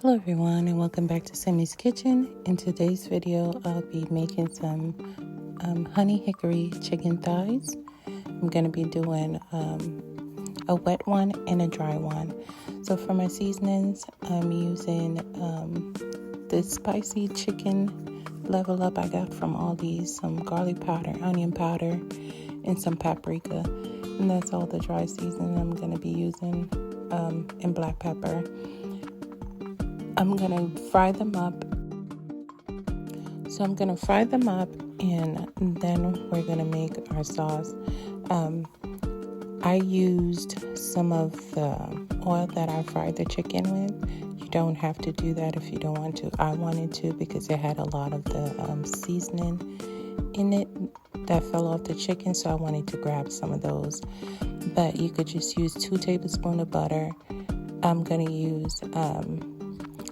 Hello everyone, and welcome back to Sammy's Kitchen. In today's video I'll be making some honey hickory chicken thighs. I'm going to be doing a wet one and a dry one. So for my seasonings I'm using the spicy chicken level up I got from Aldi's, some garlic powder, onion powder, and some paprika. And that's all the dry seasoning I'm going to be using, and black pepper. I'm gonna fry them up. So I'm gonna fry them up, and then we're gonna make our sauce. I used some of the oil that I fried the chicken with. You don't have to do that if you don't want to. I wanted to because it had a lot of the seasoning in it that fell off the chicken, so I wanted to grab some of those. But you could just use 2 tablespoons of butter. I'm gonna use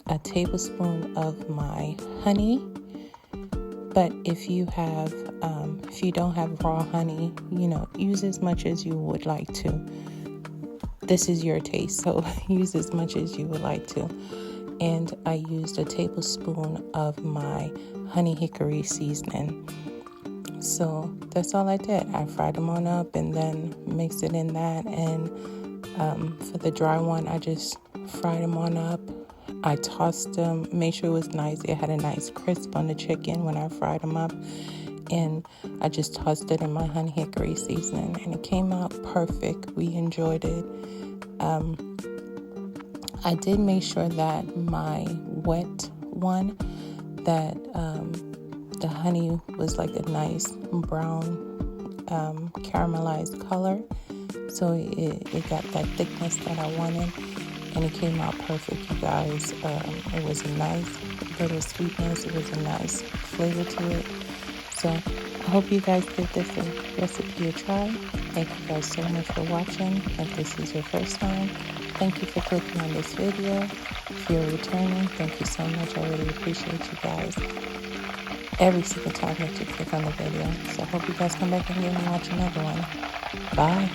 a tablespoon of my honey, but if you don't have raw honey, use as much as you would like to. This is your taste, so use as much as you would like to. And I used a tablespoon of my honey hickory seasoning. So that's all I did. I fried them on up and then mixed it in that. And for the dry one, I just fried them on up. I tossed them, made sure it was nice. It had a nice crisp on the chicken when I fried them up. And I just tossed it in my honey hickory seasoning. And it came out perfect. We enjoyed it. I did make sure that my wet one, that the honey was like a nice brown caramelized color. So it got that thickness that I wanted. And it came out perfect, you guys. It was a nice little sweetness. It was a nice flavor to it. So I hope you guys give this recipe a try. Thank you guys so much for watching. If this is your first time, thank you for clicking on this video. If you're returning, thank you so much. I really appreciate you guys every single time that you click on the video. So I hope you guys come back again and watch another one. Bye.